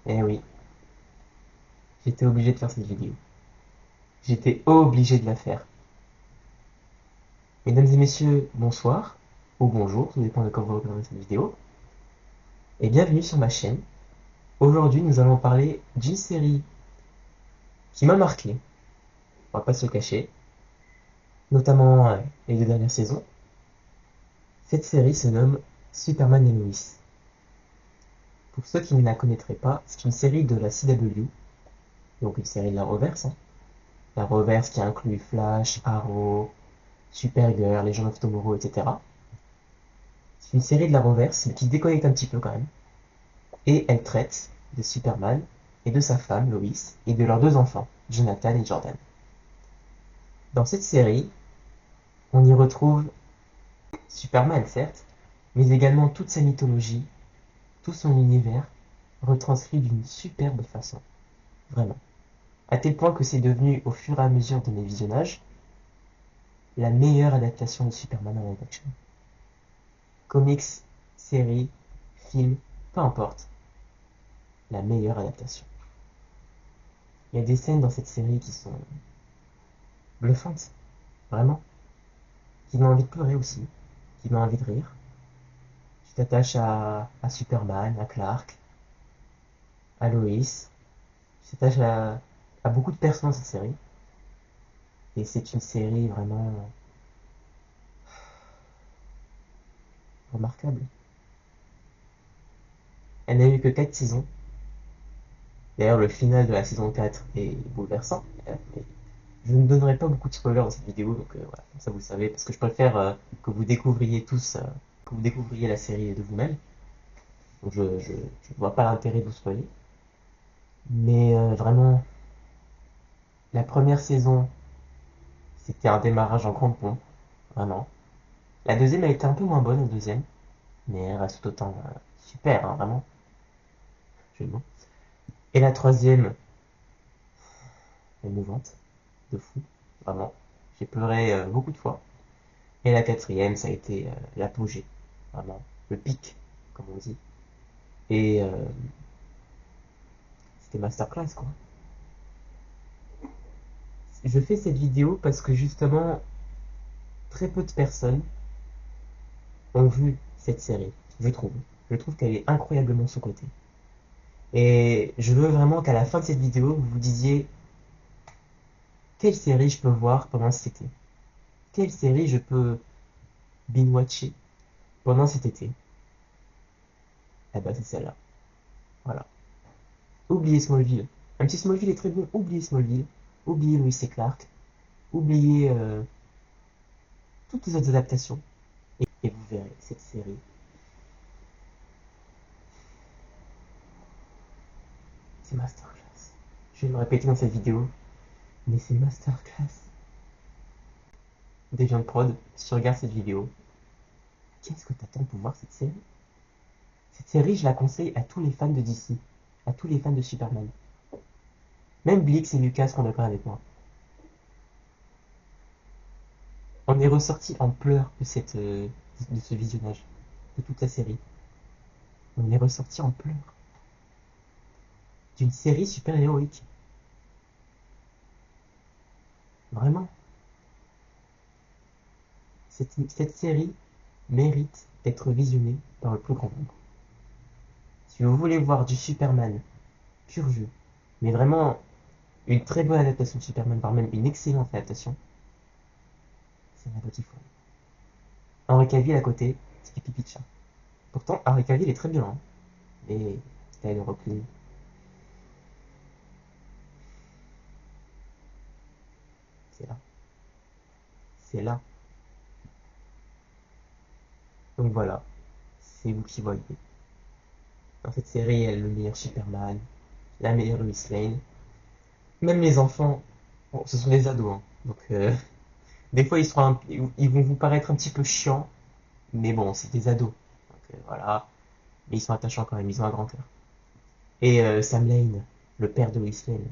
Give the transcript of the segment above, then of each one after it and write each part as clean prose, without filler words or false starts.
Eh oui, j'étais obligé de faire cette vidéo. J'étais obligé de la faire. Mesdames et messieurs, bonsoir, ou bonjour, tout dépend de quand vous regardez cette vidéo, et bienvenue sur ma chaîne. Aujourd'hui, nous allons parler d'une série qui m'a marqué, on va pas se le cacher, notamment les deux dernières saisons. Cette série se nomme Superman et Lois. Pour ceux qui ne la connaîtraient pas, c'est une série de la CW, donc une série de la Reverse, hein. La Reverse qui inclut Flash, Arrow, Supergirl, Legends of Tomorrow, etc. C'est une série de la Reverse, mais qui déconnecte un petit peu quand même. Et elle traite de Superman et de sa femme, Lois, et de leurs deux enfants, Jonathan et Jordan. Dans cette série, on y retrouve Superman, certes, mais également toute sa mythologie, tout son univers, retranscrit d'une superbe façon. Vraiment. À tel point que c'est devenu, au fur et à mesure de mes visionnages, la meilleure adaptation de Superman en live action. Comics, série, film, peu importe, la meilleure adaptation. Il y a des scènes dans cette série qui sont bluffantes, vraiment, qui donnent envie de pleurer aussi, qui donnent envie de rire. Tu t'attaches à Superman, à Clark, à Lois, tu t'attaches à beaucoup de personnes dans cette série. Et c'est une série vraiment remarquable. Elle n'a eu que 4 saisons. D'ailleurs, le final de la saison 4 est bouleversant. Mais je ne donnerai pas beaucoup de spoilers dans cette vidéo, donc voilà, comme ça vous le savez, parce que je préfère que vous découvriez tous, que vous découvriez la série de vous-même. Donc je vois pas l'intérêt de vous spoiler. Mais vraiment, la première saison, c'était un démarrage en grande pompe, vraiment. La deuxième a été un peu moins bonne, la deuxième, mais elle reste tout autant super, hein, vraiment. Et la troisième, émouvante, de fou, vraiment. J'ai pleuré beaucoup de fois. Et la quatrième, ça a été l'apogée, vraiment, le pic, comme on dit. Et c'était masterclass, quoi. Je fais cette vidéo parce que justement, très peu de personnes ont vu cette série, je trouve. Je trouve qu'elle est incroyablement sous-cotée. Et je veux vraiment qu'à la fin de cette vidéo, vous vous disiez quelle série je peux voir pendant cet été. Quelle série je peux binge-watcher pendant cet été. Eh ben c'est celle-là. Voilà. Oubliez Smallville. Même si Smallville est très bon, oubliez Smallville. Oubliez Lois et Clark. Oubliez toutes les autres adaptations. Et vous verrez cette série. C'est masterclass. Je vais me répéter dans cette vidéo. Mais c'est masterclass. Deviant Prod, si tu regardes cette vidéo, qu'est-ce que t'attends pour voir cette série? Cette série, je la conseille à tous les fans de DC, à tous les fans de Superman. Même Blix et Lucas seront d'accord avec moi. On est ressorti en pleurs de ce visionnage, de toute la série. On est ressorti en pleurs d'une série super-héroïque. Vraiment. Cette série mérite d'être visionnée par le plus grand nombre. Si vous voulez voir du Superman pur jus, mais vraiment une très bonne adaptation de Superman, voire même une excellente adaptation, c'est la petite folle. Henry Cavill à côté, c'est pipi de chat. Pourtant, Henry Cavill est très bien, hein, mais t'as le recul. C'est là. C'est là. Donc voilà, c'est vous qui voyez. Dans cette série, elle est le meilleur Superman, la meilleure Lois Lane. Même les enfants, bon, ce sont des ados, hein, donc des fois ils vont vous paraître un petit peu chiants, mais bon, c'est des ados. Donc voilà, mais ils sont attachants quand même, ils ont un grand cœur. Et Sam Lane, le père de Lois Lane,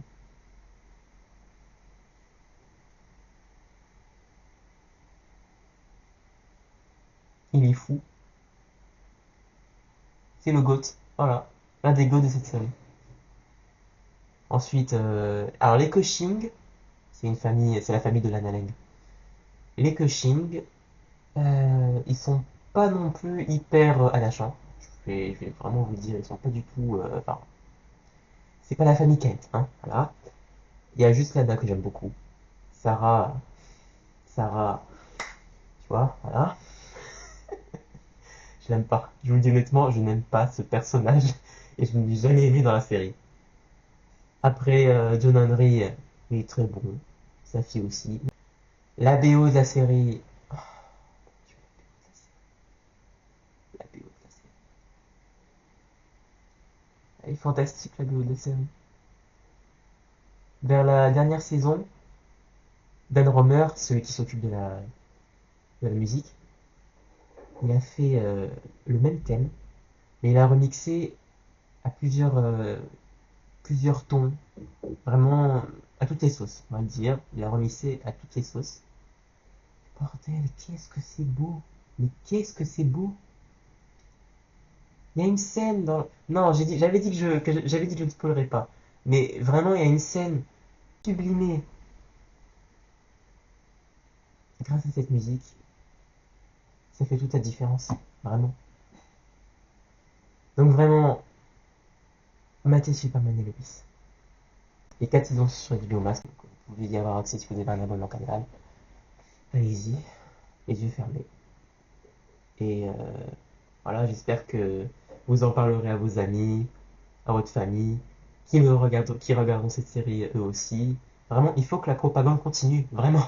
il est fou, c'est le GOAT, voilà, l'un des GOAT de cette série. Ensuite, alors les Keqing, c'est la famille de l'Analing. Les Keqing, ils sont pas non plus hyper attachants. Je vais vraiment vous le dire, ils sont pas du tout. Enfin, c'est pas la famille Kent, hein. Voilà. Il y a juste Lana que j'aime beaucoup. Sarah, Sarah, tu vois, voilà. Je l'aime pas. Je vous le dis honnêtement, je n'aime pas ce personnage et je ne l'ai jamais aimé dans la série. Après, John Henry, il est très bon. Sa fille aussi. La BO de la série. Oh, la BO de la série. Elle est fantastique, la BO de la série. Vers la dernière saison, Dan Romer, celui qui s'occupe de la musique, il a fait le même thème, mais il a remixé à plusieurs tons, vraiment à toutes les sauces, on va le dire. Il a remixé à toutes les sauces. Bordel, qu'est-ce que c'est beau! Mais qu'est-ce que c'est beau! Il y a une scène dans. Non, j'avais dit j'avais dit que je ne spoilerais pas. Mais vraiment, il y a une scène sublimée grâce à cette musique. Ça fait toute la différence, vraiment. Donc vraiment, matez Superman et Lois. Les 4 saisons sur HBO Max, donc vous pouvez y avoir accès si vous avez un abonnement canal. Allez-y, les yeux fermés. Et voilà, j'espère que vous en parlerez à vos amis, à votre famille, qui regardent cette série eux aussi. Vraiment, il faut que la propagande continue. Vraiment.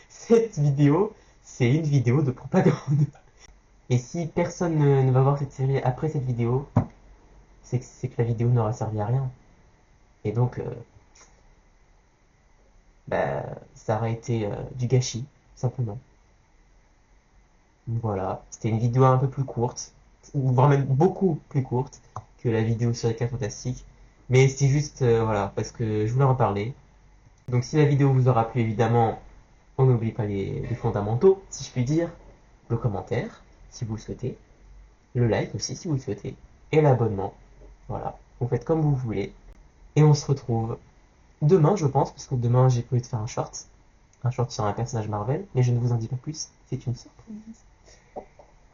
Cette vidéo, c'est une vidéo de propagande. Et si personne ne va voir cette série après cette vidéo, c'est que la vidéo n'aura servi à rien. Et donc, bah, ça aurait été du gâchis, simplement. Voilà, c'était une vidéo un peu plus courte, ou voire même beaucoup plus courte que la vidéo sur les 4 fantastiques. Mais c'est juste, voilà, parce que je voulais en parler. Donc si la vidéo vous aura plu, évidemment, on n'oublie pas les fondamentaux, si je puis dire, le commentaire, si vous le souhaitez, le like aussi, si vous le souhaitez, et l'abonnement. Voilà, vous faites comme vous voulez. Et on se retrouve demain, je pense, parce que demain j'ai prévu de faire un short sur un personnage Marvel, mais je ne vous en dis pas plus, c'est une surprise.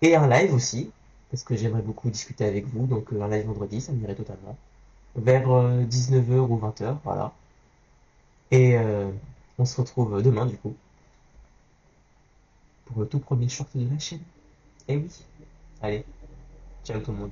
Et un live aussi, parce que j'aimerais beaucoup discuter avec vous, donc un live vendredi, ça m'irait totalement. Vers 19h ou 20h, voilà. Et on se retrouve demain, du coup, pour le tout premier short de la chaîne. Et oui. Allez, ciao tout le monde.